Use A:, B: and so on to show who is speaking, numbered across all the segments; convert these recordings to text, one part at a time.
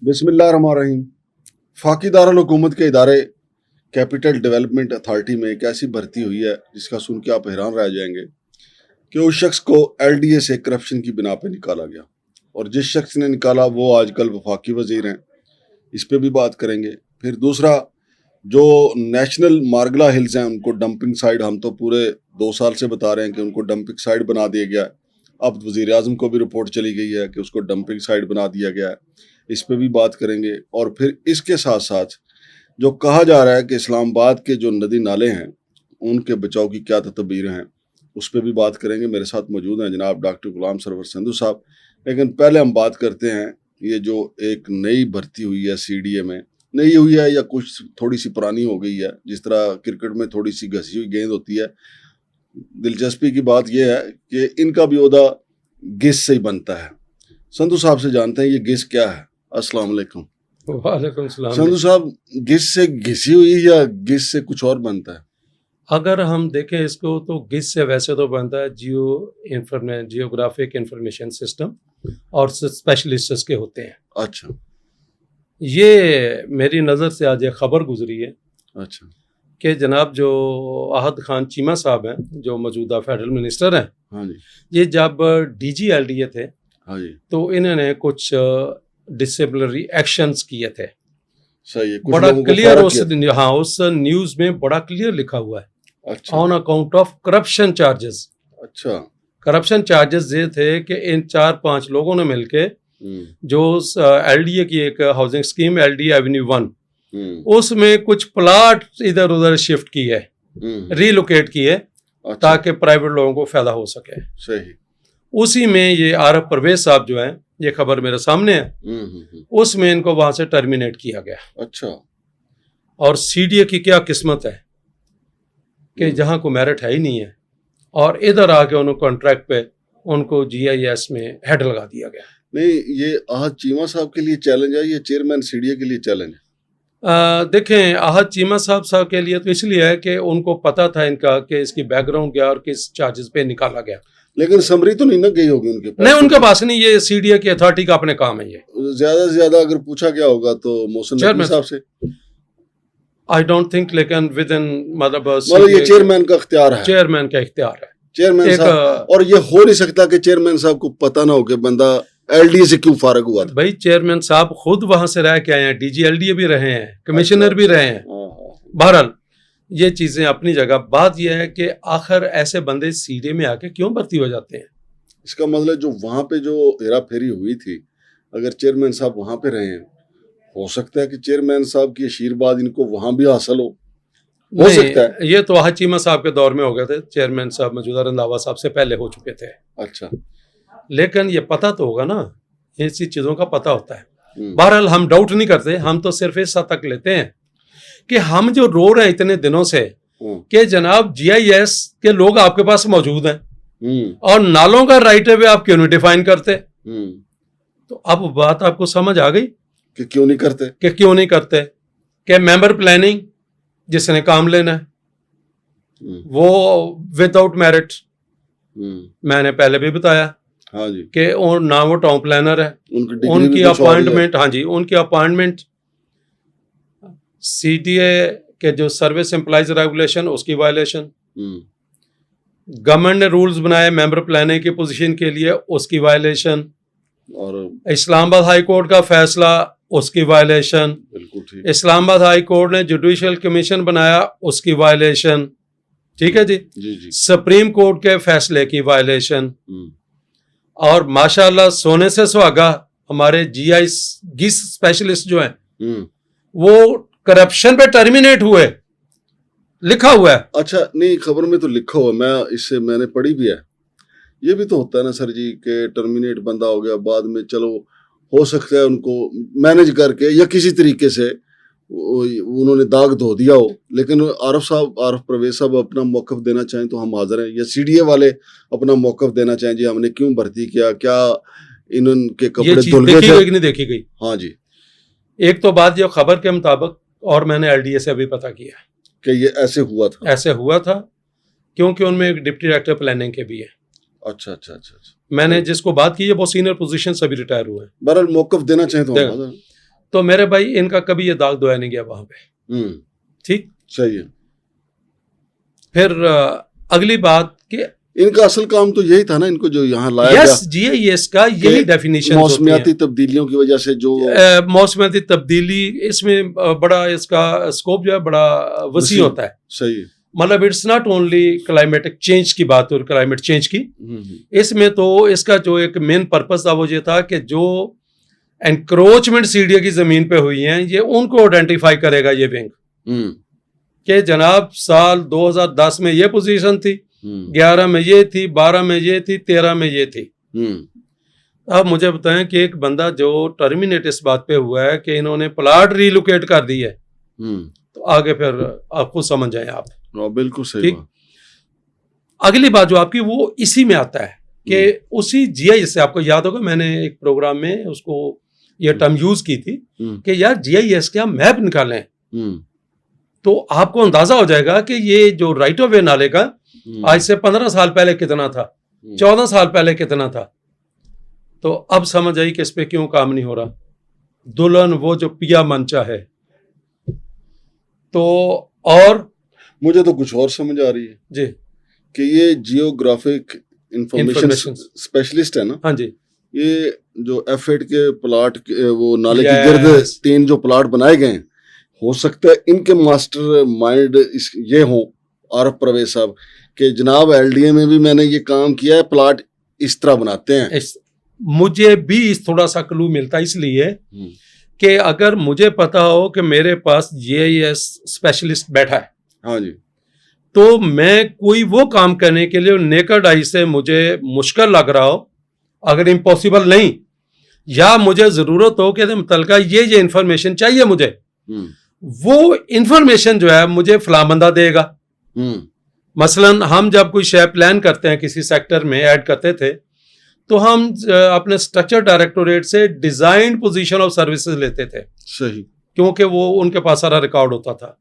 A: بسم اللہ الرحمن الرحیم. فاقی دارالحکومت کے ادارے کیپٹل ڈیولپمنٹ اتھارٹی میں ایک ایسی بھرتی ہوئی ہے جس کا سن کے آپ حیران رہ جائیں گے کہ اس شخص کو ایل ڈی اے سے کرپشن کی بنا پہ نکالا گیا، اور جس شخص نے نکالا وہ آج کل وفاقی وزیر ہیں. اس پہ بھی بات کریں گے. پھر دوسرا، جو نیشنل مارگلا ہلز ہیں ان کو ڈمپنگ سائٹ، ہم تو پورے 2 سال سے بتا رہے ہیں کہ ان کو ڈمپنگ سائٹ بنا دیا گیا ہے. اب وزیر اعظم کو بھی رپورٹ چلی گئی ہے کہ اس کو ڈمپنگ سائٹ بنا دیا گیا ہے. اس پہ بھی بات کریں گے. اور پھر اس کے ساتھ ساتھ جو کہا جا رہا ہے کہ اسلام آباد کے جو ندی نالے ہیں ان کے بچاؤ کی کیا تدبیر ہیں، اس پہ بھی بات کریں گے. میرے ساتھ موجود ہیں جناب ڈاکٹر غلام سرور سندھو صاحب. لیکن پہلے ہم بات کرتے ہیں یہ جو ایک نئی بھرتی ہوئی ہے سی ڈی اے میں، نئی ہوئی ہے یا کچھ تھوڑی سی پرانی ہو گئی ہے، جس طرح کرکٹ میں تھوڑی سی گھسی ہوئی گیند ہوتی ہے. دلچسپی کی بات یہ ہے کہ ان کا بھی عہدہ گس سے ہی بنتا ہے. سندھو صاحب سے جانتے ہیں یہ گس کیا ہے. السلام علیکم.
B: وعلیکم السلام.
A: سندھو صاحب، گس سے گھسی ہوئی یا گس سے کچھ اور بنتا ہے؟
B: اگر ہم دیکھیں اس کو تو گس سے ویسے تو بنتا ہے جیوگرافک انفارمیشن سسٹم اور اسپیشلسٹ کے ہوتے ہیں.
A: اچھا.
B: یہ میری نظر سے آج ایک خبر گزری ہے
A: اچھا.
B: کہ جناب جو احد خان چیمہ صاحب ہیں جو موجودہ فیڈرل منسٹر ہیں،
A: ہاں جی.
B: یہ جب D G L D A تھے
A: ہاں جی.
B: تو انہوں نے کچھ ڈسپلنری ایکشنز کیے تھے.
A: صحیح ہے.
B: بڑا کلیئر اس نیوز میں بڑا کلیئر لکھا ہوا ہے.
A: اچھا.
B: On account of corruption charges.
A: اچھا.
B: کرپشن چارجز یہ تھے کہ ان 4-5 لوگوں نے مل کے جو ایل ڈی اے کی ایک ہاؤسنگ اسکیم ایل ڈی اے ایونیو 1 اس میں کچھ پلاٹ ادھر ادھر شفٹ کی ہے، ریلوکیٹ کی ہے تاکہ پرائیویٹ لوگوں کو فائدہ ہو سکے.
A: صحیح.
B: اسی میں یہ عارف پرویز صاحب جو ہیں، یہ خبر میرے سامنے ہے، اس میں ان کو وہاں سے ٹرمینیٹ کیا گیا.
A: اچھا.
B: اور سی ڈی اے کی کیا قسمت ہے کہ جہاں کو میرٹ ہے ہی نہیں ہے، اور ادھر آ کے انہوں کانٹریکٹ پہ ان کو جی آئی ایس میں ہیڈ لگا دیا گیا.
A: نہیں، یہ احد چیمہ صاحب کے لیے چیلنج ہے یا چیئرمین سی ڈی اے کے لیے چیلنج ہے؟
B: دیکھیں، احد چیمہ صاحب کے لیے تو اس لیے ہے کہ ان کو پتا تھا ان کا کہ اس کی بیک گراؤنڈ کیا اور کس چارجز پہ نکالا گیا.
A: لیکن سمری تو نہیں نہ گئی ہوگی ان کے پاس؟
B: نہیں، ان کے پاس نہیں. یہ سی ڈی اے کی اتھارٹی کا اپنے کام ہے. یہ
A: زیادہ سے زیادہ اگر پوچھا گیا ہوگا تو محسن نقوی صاحب سے.
B: آئی ڈونٹ تھنک، لیکن ود ان مطلب
A: یہ چیئرمین کا اختیار ہے.
B: چیئرمین کا اختیار ہے.
A: چیئرمین صاحب، اور یہ ہو نہیں سکتا کہ چیئرمین صاحب کو پتہ نہ ہو کہ بندہ ایل ڈی اے سے کیوں فارغ ہوا تھا.
B: بھائی چیئرمین صاحب خود وہاں سے رہ کے آئے ہیں، D G L D A بھی رہے ہیں، کمشنر بھی رہے ہیں. بہرحال یہ چیزیں اپنی جگہ. بات یہ ہے کہ آخر ایسے بندے سی ڈی اے میں آ کے کیوں بھرتی ہو جاتے ہیں؟
A: اس کا مطلب جو وہاں پہ جو ہیرا پھیری ہوئی تھی، اگر چیئرمین صاحب وہاں پہ رہے ہیں، ہو سکتا ہے کہ چیئرمین صاحب کی آشیرواد ان کو وہاں بھی حاصل ہو سکتا ہے.
B: یہ تو احد چیمہ صاحب کے دور میں ہو گئے تھے. چیئرمین صاحب موجودہ رنداوا صاحب سے پہلے ہو چکے تھے.
A: اچھا.
B: لیکن یہ پتہ تو ہوگا نا، ایسی چیزوں کا پتہ ہوتا ہے. بہرحال ہم ڈاؤٹ نہیں کرتے، ہم تو صرف اس حد تک لیتے ہیں کہ ہم جو رو رہے ہیں اتنے دنوں سے کہ جناب جی آئی ایس کے لوگ آپ کے پاس موجود ہیں اور نالوں کا رائٹ وے آپ کیوں نہیں ڈیفائن کرتے؟ تو اب بات آپ کو سمجھ آ گئی
A: کہ کیوں نہیں کرتے.
B: کہ ممبر پلاننگ جس نے کام لینا ہے وہ ود آؤٹ میرٹ، میں نے پہلے بھی بتایا کہ نہ وہ ٹاؤن پلانر ہے، ان کی اپوائنٹمنٹ، ہاں جی، ان کی اپوائنٹمنٹ سی ڈی اے کے جو سروس امپلائیز ریگولیشن اس کی وائلیشن، گورنمنٹ نے رولز بنائے ممبر پلاننگ کی پوزیشن کے لیے اس کی وائلیشن، اور اسلام آباد ہائی کورٹ کا فیصلہ اس کی وائلیشن، اسلام آباد ہائی کورٹ نے جوڈیشل کمیشن بنایا اس کی وائلیشن، ٹھیک ہے جی، سپریم کورٹ کے فیصلے کی وائلیشن. اور ماشاءاللہ سونے سے سہاگا ہمارے جی آئی گس اسپیشلسٹ جو ہیں وہ کرپشن پہ ٹرمینیٹ ہوئے، لکھا ہوا ہے.
A: اچھا. نہیں، خبر میں تو لکھا ہوا، میں نے پڑھی بھی ہے. یہ بھی تو ہوتا ہے نا سر جی کہ ٹرمینیٹ بندہ ہو گیا، بعد میں چلو ہو سکتا ہے ان کو مینج کر کے یا کسی طریقے سے انہوں نے داغ دھو دیا ہو، لیکن عارف پرویز صاحب اپنا موقف دینا چاہیں تو ہم حاضر ہیں، یا سی ڈی اے والے اپنا موقف دینا چاہیں جی ہم نے کیوں بھرتی کیا، کیا انہوں کے کپڑے دھل گئے تھے؟
B: نہیں دیکھی گئی.
A: ہاں جی.
B: ایک تو بات جو خبر کے مطابق، اور میں نے ایل ڈی اے سے ابھی پتہ کیا
A: کہ یہ ایسے ہوا تھا
B: کیونکہ ان میں ایک ڈپٹی ڈائریکٹر پلاننگ کے بھی ہے.
A: اچھا.
B: میں نے جس کو بات کی ہے وہ سینئر پوزیشن سے بھی ریٹائر ہوئے ہیں.
A: بہرحال موقف دینا چاہیں تو
B: تو میرے بھائی ان کا کبھی یہ داغ دھویا نہیں گیا وہاں پہ. ٹھیک,
A: صحیح ہے.
B: پھر اگلی بات کہ
A: ان کا اصل کام تو یہی تھا نا, ان کو جو یہاں لایا گیا
B: یس جی اس کا یہی ڈیفینیشن
A: موسمیاتی تبدیلیوں کی وجہ سے جو
B: موسمیاتی تبدیلی, اس میں بڑا اس کا اسکوپ جو ہے بڑا وسیع ہوتا ہے.
A: صحیح ہے.
B: مطلب it's not only climatic change کی بات, اور کلائمیٹ چینج کی اس میں تو اس کا جو ایک مین پرپز تھا وہ یہ تھا کہ جو انکروچمنٹ سیڈیا کی زمین پہ ہوئی ہیں یہ ان کو آئیڈینٹیفائی کرے گا یہ ونگ, کہ جناب سال 2010 میں یہ پوزیشن تھی, 11 میں یہ تھی, 12 میں یہ تھی, 13 میں یہ تھی. اب مجھے بتائیں کہ ایک بندہ جو ٹرمینیٹ اس بات پہ ہوا ہے کہ انہوں نے پلاٹ ریلوکیٹ کر دی ہے, تو آگے پھر آپ خود سمجھ جائیں آپ.
A: بالکل صحیح.
B: اگلی بات جو آپ کی وہ اسی میں آتا ہے کہ اسی جی آئی ایس سے, آپ کو یاد ہوگا میں نے ایک پروگرام میں اس کو یہ ٹرم یوز کی تھی کہ یار جی آئی ایس کا میپ نکالیں, تو آپ کو اندازہ ہو جائے گا کہ یہ جو رائٹ آف وے نالے کا آج سے 15 سال پہلے کتنا تھا, 14 سال پہلے کتنا تھا. تو اب سمجھ آئی کہ اس پہ کیوں کام نہیں ہو رہا. دلہن وہ جو پیا منچا ہے. تو اور
A: مجھے تو کچھ اور سمجھ آ رہی ہے
B: جی
A: کہ یہ جیوگرافک انفارمیشن اسپیشلسٹ ہے نا.
B: ہاں جی.
A: یہ جو F8 کے پلاٹ وہ نالے کی گرد 3 جو پلاٹ بنائے گئے ہیں, ہو سکتا ہے ان کے ماسٹر مائنڈ یہ ہوں عارف پرویز صاحب کہ جناب LDA میں بھی میں نے یہ کام کیا ہے, پلاٹ اس طرح بناتے ہیں.
B: مجھے بھی تھوڑا سا کلو ملتا اس لیے کہ اگر مجھے پتا ہو کہ میرے پاس GIS اسپیشلسٹ بیٹھا ہے,
A: ہاں جی,
B: تو میں کوئی وہ کام کرنے کے لیے نیکڈ آئی سے مجھے مشکل لگ رہا ہو, اگر امپاسبل نہیں, یا مجھے ضرورت ہو کہ متعلقہ یہ انفارمیشن چاہیے مجھے, وہ انفارمیشن جو ہے مجھے فلاں بندہ دے گا. مثلا ہم جب کوئی شے پلان کرتے ہیں کسی سیکٹر میں ایڈ کرتے تھے, تو ہم اپنے اسٹرکچر ڈائریکٹوریٹ سے ڈیزائن پوزیشن آف سروسز لیتے تھے.
A: صحیح.
B: کیونکہ وہ ان کے پاس سارا ریکارڈ ہوتا تھا.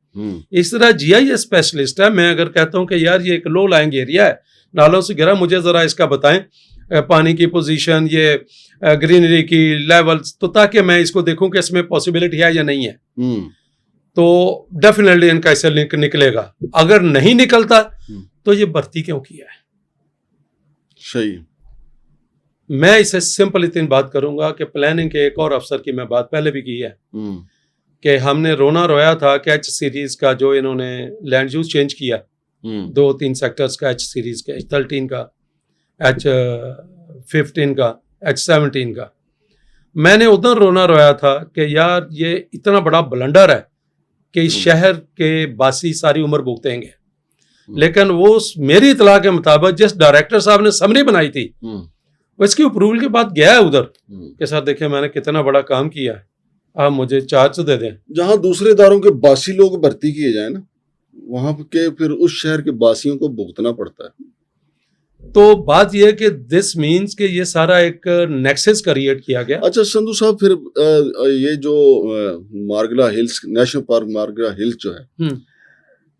B: اس طرح GIS اسپیشلسٹ ہے, میں اگر کہتا ہوں کہ یار یہ ایک لو لائنگ ایریا ہے, نالوں سے گھرا, مجھے ذرا اس کا بتائیں پانی کی پوزیشن, یہ گرینری کی لیولز, تو تاکہ میں اس کو دیکھوں کہ اس میں پاسبلٹی ہے یا نہیں ہے, تو ڈیفینیٹلی ان کا ایسے لنک نکلے گا. اگر نہیں نکلتا تو یہ بھرتی کیوں کیا ہے.
A: صحیح.
B: میں اسے سمپل اتنی بات کروں گا کہ پلاننگ کے ایک اور افسر کی میں بات پہلے بھی کی ہے کہ ہم نے رونا رویا تھا کہ H سیریز کا جو انہوں نے لینڈ یوز چینج کیا 2-3 سیکٹرز کا, H سیریز کا, H13 کا, H15 کا, H17 کا. میں نے ادھر رونا رویا تھا کہ یار یہ اتنا بڑا بلنڈر ہے کہ اس شہر کے باسی ساری عمر بھگتیں گے. لیکن وہ میری اطلاع کے مطابق جس ڈائریکٹر صاحب نے سمری بنائی تھی, وہ اس کی اپروول کے بعد گیا ہے ادھر کہ سر دیکھیں میں نے کتنا بڑا کام کیا ہے, آپ مجھے چارج دے دیں.
A: جہاں دوسرے اداروں کے باسی لوگ بھرتی کیے جائیں نا, وہاں کے پھر اس شہر کے باسیوں کو بھگتنا پڑتا ہے.
B: تو بات یہ ہے کہ دس مینس کہ یہ سارا ایک نیکسس کریٹ کیا گیا.
A: اچھا سندھو صاحب, پھر یہ جو Margalla Hills, national park Margalla Hills جو ہے,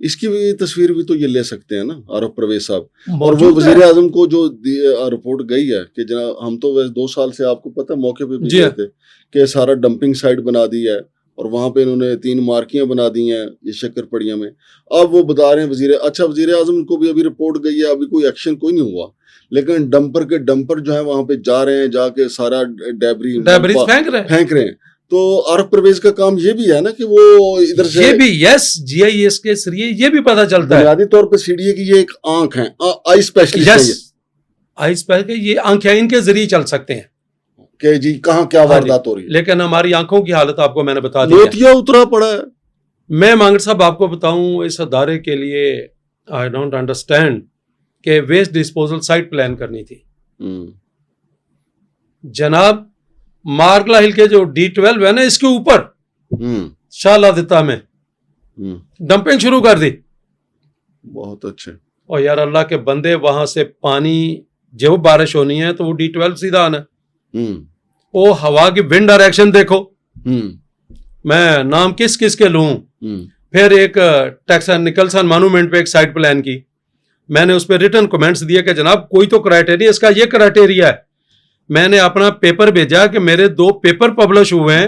A: اس کی بھی تصویر بھی تو یہ لے سکتے ہیں نا عارف پرویز صاحب. اور وہ وزیر اعظم کو جو رپورٹ گئی ہے کہ جناب ہم تو 2 سال سے آپ کو پتہ موقع پہ بھی گئے تھے کہ سارا ڈمپنگ سائٹ بنا دی ہے, اور وہاں پہ انہوں نے 3 مارکیاں بنا دی ہیں یہ شکر پڑیاں میں. اب وہ بتا رہے ہیں وزیر اعظم کو بھی ابھی رپورٹ گئی ہے, ابھی کوئی ایکشن کوئی نہیں ہوا, لیکن ڈمپر کے ڈمپر جو ہیں وہاں پہ جا رہے ہیں, جا کے سارا ڈیبری پھینک رہے ہیں. تو عارف پرویز کا کام یہ بھی ہے نا کہ وہ ادھر سے
B: یہ بھی یس GIS کے ذریعے یہ بھی پتا چلتا ہے
A: بنیادی طور پہ CDA کی یہ ایک آنکھ ہے, آئی اسپیشلسٹ,
B: آئی اسپیشلسٹ, یہ آنکھیں ان کے ذریعے چل سکتے ہیں
A: کہ جی کہاں کیا واردات ہو رہی ہے.
B: لیکن ہماری آنکھوں کی حالت آپ کو میں نے بتا دی,
A: موتیا اترا پڑا ہے.
B: میں مانگر صاحب آپ کو بتاؤں اس ادارے کے لیے آئی ڈونٹ انڈرسٹینڈ کہ ویسٹ ڈسپوزل سائٹ پلان کرنی تھی. جناب مارگلا ہل کے جو D12 ہے نا, اس کے اوپر شالا دتا میں ڈمپنگ شروع کر دی.
A: بہت اچھے.
B: اور یار اللہ کے بندے, وہاں سے پانی جب بارش ہونی ہے تو وہ D12 سیدھا آنا, وہ ہوا کی ونڈ ڈائریکشن دیکھو, میں نام کس کس کے لوں. پھر ایک ٹیکسن نکلسن مانومنٹ پہ ایک سائٹ پلان کی, میں نے اس پہ ریٹن کمنٹس دیے کہ جناب کوئی تو کرائٹیریا, اس کا یہ کرائٹیریا ہے. میں نے اپنا پیپر بھیجا کہ میرے 2 پیپر پبلش ہوئے ہیں,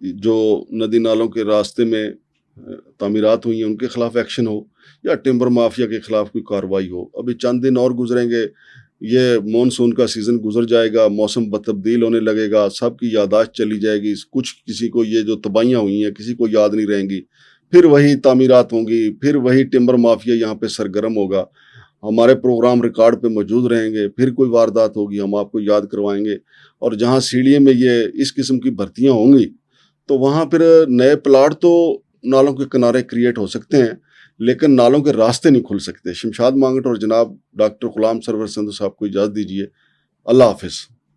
A: جو ندی نالوں کے راستے میں تعمیرات ہوئی ہیں ان کے خلاف ایکشن ہو یا ٹمبر مافیا کے خلاف کوئی کارروائی ہو. ابھی چند دن اور گزریں گے, یہ مونسون کا سیزن گزر جائے گا, موسم تبدیل ہونے لگے گا, سب کی یادداشت چلی جائے گی, کسی کو یہ جو تباہیاں ہوئی ہیں کسی کو یاد نہیں رہیں گی, پھر وہی تعمیرات ہوں گی, پھر وہی ٹمبر مافیا یہاں پہ سرگرم ہوگا. ہمارے پروگرام ریکارڈ پہ موجود رہیں گے, پھر کوئی واردات ہوگی ہم آپ کو یاد کروائیں گے. اور جہاں سیڑھیے میں یہ اس قسم کی بھرتیاں ہوں گی تو وہاں پھر نئے پلاٹ تو نالوں کے کنارے کریٹ ہو سکتے ہیں لیکن نالوں کے راستے نہیں کھل سکتے. شمشاد مانگٹ اور جناب ڈاکٹر غلام سرور سندھو صاحب کو اجازت دیجیے. اللہ حافظ.